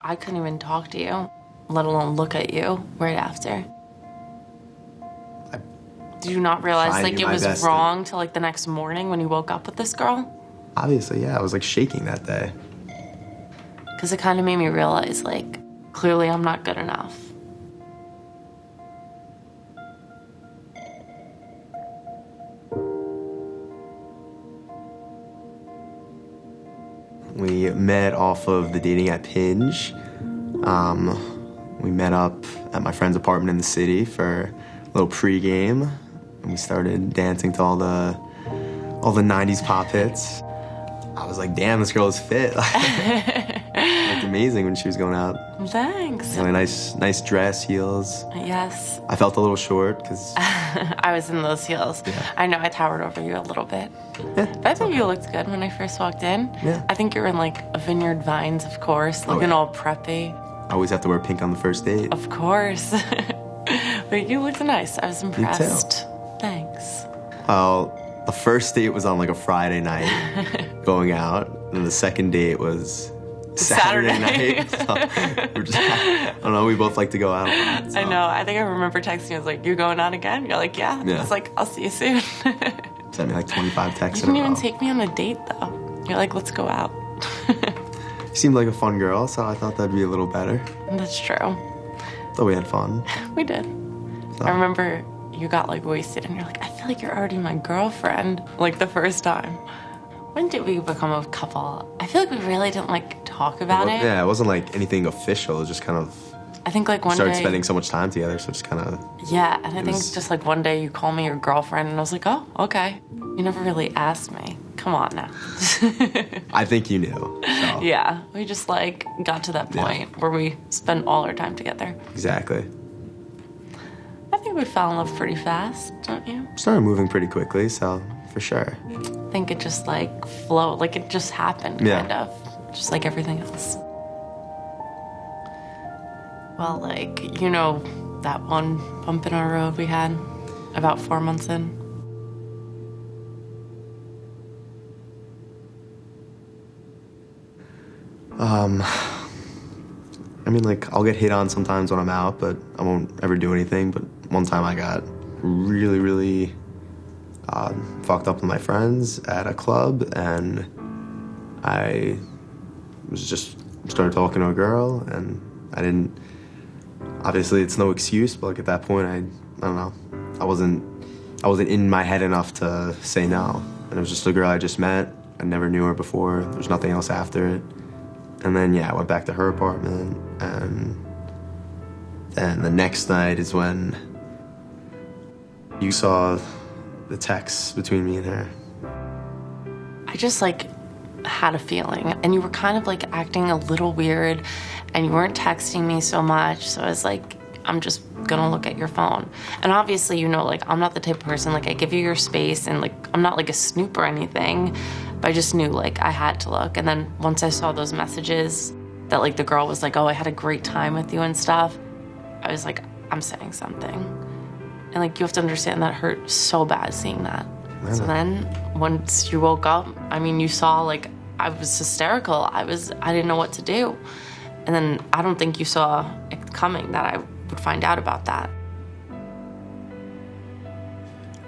I couldn't even talk to you, let alone look at you right after. Did you not realize like it was wrong till like the next morning when you woke up with this girl? Obviously, yeah. I was like shaking that day. Because it kind of made me realize like, clearly I'm not good enough. We met off of the dating app Hinge. We met up at my friend's apartment in the city for a little pregame. And we started dancing to all the 90s pop hits. I was like, damn, this girl is fit. Looked amazing when she was going out. Thanks. Really nice dress, heels. Yes. I felt a little short because I was in those heels. Yeah. I know I towered over you a little bit. Yeah, but I think you looked good when I first walked in. Yeah. I think you were in like a Vineyard Vines, of course, looking all preppy. I always have to wear pink on the first date. Of course. But you looked nice. I was impressed. You too. Thanks. Well, the first date was on like a Friday night, going out, and the second date was Saturday night. So we're just, I don't know, we both like to go out a lot. So. I know. I think I remember texting you. I was like, "You going out again?" You're like, "Yeah." I was like, "I'll see you soon." Sent me like 25 texts. You didn't even take me on a date though. You're like, "Let's go out." You seemed like a fun girl, so I thought that'd be a little better. That's true. Thought we had fun. We did. So. I remember you got like wasted and you're like, I feel like you're already my girlfriend, like the first time. When did we become a couple? I feel like we really didn't like talk about it. Yeah, it wasn't like anything official. It was just kind of, I think like one day. We started spending so much time together, so just kind of. Yeah, and I think just like one day you call me your girlfriend and I was like, oh, okay. You never really asked me. Come on now. I think you knew. So. Yeah, we just like got to that point where we spent all our time together. Exactly. I think we fell in love pretty fast, don't you? Started moving pretty quickly, so for sure. I think it just like flowed, like it just happened, kind of, just like everything else. Well, like, you know that one bump in our road we had about 4 months in? I mean, like, I'll get hit on sometimes when I'm out, but I won't ever do anything. But one time I got really, really fucked up with my friends at a club, and I was just started talking to a girl, and I didn't, obviously it's no excuse, but like at that point, I don't know, I wasn't in my head enough to say no. And it was just a girl I just met. I never knew her before. There was nothing else after it. And then, yeah, I went back to her apartment, and then the next night is when you saw the text between me and her. I just, like, had a feeling, and you were kind of, like, acting a little weird, and you weren't texting me so much, so I was like, I'm just gonna look at your phone. And obviously, you know, like, I'm not the type of person, like, I give you your space, and, like, I'm not, like, a snoop or anything, but I just knew, like, I had to look. And then once I saw those messages that, like, the girl was like, oh, I had a great time with you and stuff, I was like, I'm saying something. And, like, you have to understand that hurt so bad seeing that. So then, once you woke up, I mean, you saw, like, I was hysterical. I didn't know what to do. And then I don't think you saw it coming that I would find out about that.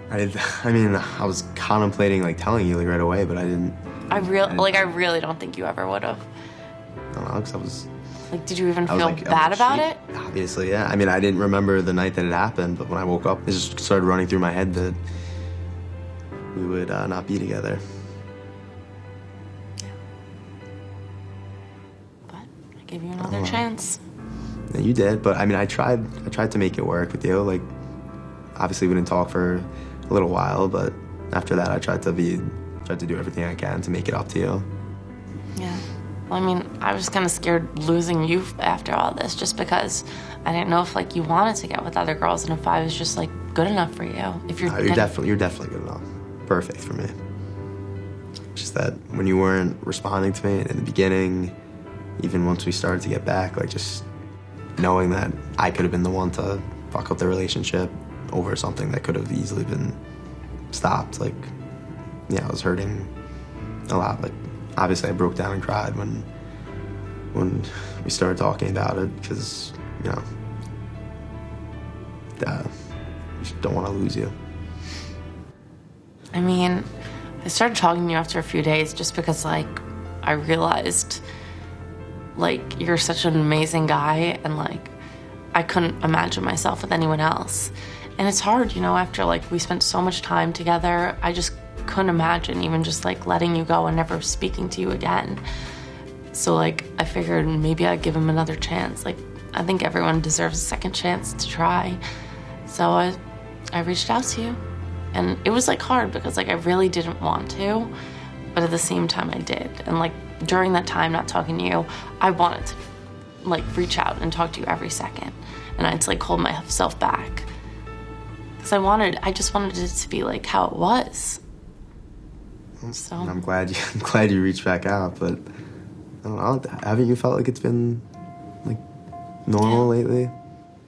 I mean, I was contemplating, like, telling you, like, right away, but I didn't. I really don't think you ever would have. I don't know, because I was... Like, did you even feel bad about it? Obviously, yeah. I mean, I didn't remember the night that it happened, but when I woke up, it just started running through my head that we would not be together. Yeah. But I gave you another chance. Yeah, you did, but I mean, I tried to make it work with you. Like, obviously, we didn't talk for a little while, but after that, I tried to do everything I can to make it up to you. Yeah. Well, I mean, I was kind of scared losing you after all this, just because I didn't know if, like, you wanted to get with other girls, and if I was just, like, good enough for you. If you're definitely good enough. Perfect for me. Just that when you weren't responding to me in the beginning, even once we started to get back, like, just knowing that I could have been the one to fuck up the relationship over something that could have easily been stopped. Like, yeah, I was hurting a lot. Like, obviously I broke down and cried when when we started talking about it because, you know, we just don't want to lose you. I mean, I started talking to you after a few days just because, like, I realized, like, you're such an amazing guy, and, like, I couldn't imagine myself with anyone else. And it's hard, you know, after, like, we spent so much time together, I just couldn't imagine even just, like, letting you go and never speaking to you again. So, like, I figured maybe I'd give him another chance. Like, I think everyone deserves a second chance to try. So I reached out to you. And it was, like, hard because, like, I really didn't want to, but at the same time I did. And, like, during that time not talking to you, I wanted to, like, reach out and talk to you every second. And I had to, like, hold myself back. Because I just wanted it to be, like, how it was. So I'm glad you reached back out, but I don't know, haven't you felt like it's been, like, normal lately?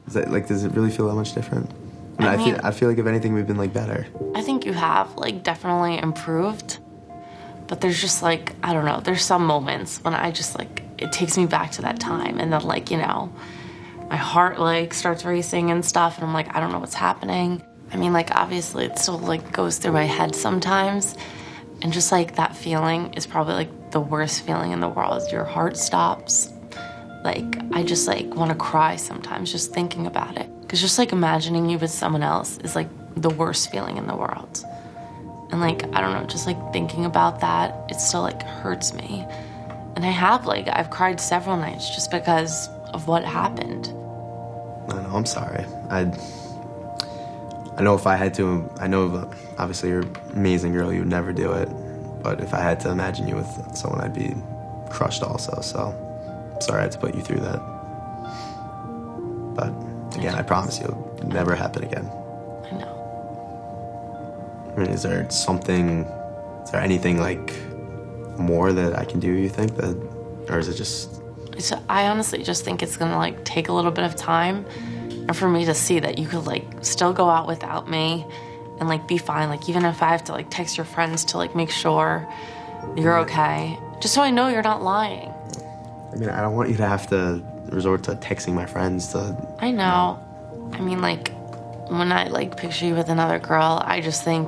Is that, like, does it really feel that much different? I mean, I feel like if anything, we've been, like, better. I think you have, like, definitely improved. But there's just, like, I don't know, there's some moments when I just, like, it takes me back to that time. And then, like, you know, my heart, like, starts racing and stuff. And I'm like, I don't know what's happening. I mean, like, obviously it still, like, goes through my head sometimes. And just, like, that feeling is probably, like, the worst feeling in the world. Your heart stops. Like, I just, like, want to cry sometimes just thinking about it. Because just, like, imagining you with someone else is, like, the worst feeling in the world. And, like, I don't know, just, like, thinking about that, it still, like, hurts me. And I've cried several nights just because of what happened. I know, I'm sorry. I know if I had to, I know obviously you're an amazing girl, you would never do it. But if I had to imagine you with someone, I'd be crushed also. So I'm sorry I had to put you through that. But again, I promise you, it'll never happen again. I know. I mean, is there anything, like, more that I can do, you think, or is it just... I honestly just think it's gonna, like, take a little bit of time, and for me to see that you could, like, still go out without me and, like, be fine. Like, even if I have to, like, text your friends to, like, make sure you're okay, just so I know you're not lying. I mean, I don't want you to have to resort to texting my friends to... I know. I mean, like, when I, like, picture you with another girl, I just think,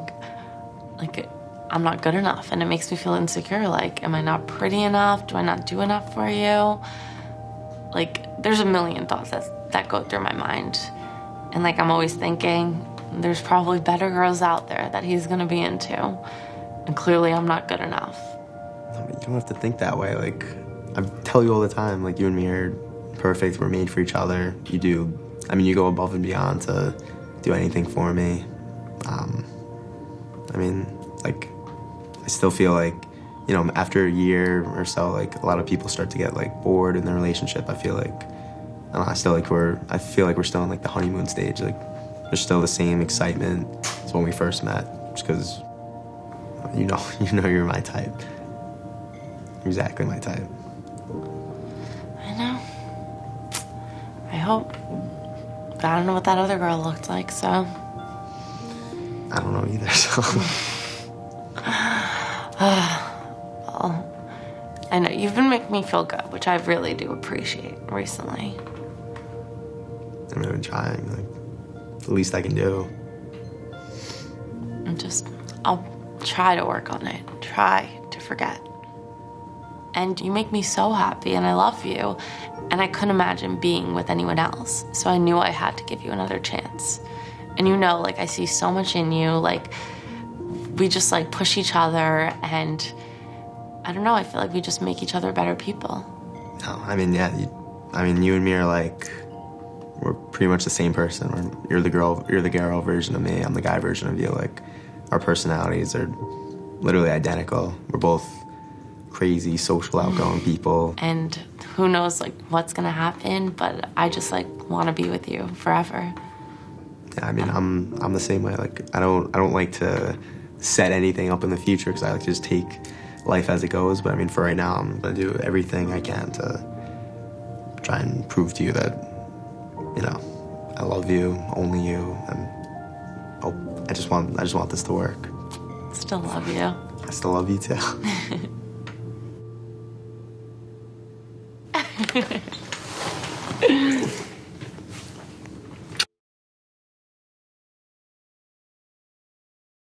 like, I'm not good enough, and it makes me feel insecure. Like, am I not pretty enough? Do I not do enough for you? Like, there's a million thoughts that go through my mind. And, like, I'm always thinking, there's probably better girls out there that he's gonna be into. And clearly I'm not good enough. No, but you don't have to think that way. Like, I tell you all the time, like, you and me are perfect. We're made for each other. You go above and beyond to do anything for me. I mean, like, I still feel like, you know, after a year or so, like, a lot of people start to get, like, bored in their relationship. I feel like, I don't know, I feel like we're still in, like, the honeymoon stage. Like, there's still the same excitement as when we first met, just because, you know you're my type. You're exactly my type. I know. I hope. But I don't know what that other girl looked like, so. I don't know either, so. Well, I know you've been making me feel good, which I really do appreciate recently. I've been trying, like, the least I can do. I'll try to work on it, try to forget. And you make me so happy, and I love you, and I couldn't imagine being with anyone else, so I knew I had to give you another chance. And you know, like, I see so much in you, like, we just, like, push each other, and I don't know, I feel like we just make each other better people. No, I mean, yeah, you and me are, like, we're pretty much the same person. You're the girl version of me, I'm the guy version of you. Like, our personalities are literally identical. We're both crazy, social, outgoing people. And who knows, like, what's gonna happen, but I just, like, want to be with you forever. Yeah, I mean, I'm the same way. Like, I don't like to set anything up in the future because I like to just take life as it goes. But I mean, for right now, I'm gonna do everything I can to try and prove to you that, you know, I love you, only you, and I just want this to work. Still love you. I still love you too.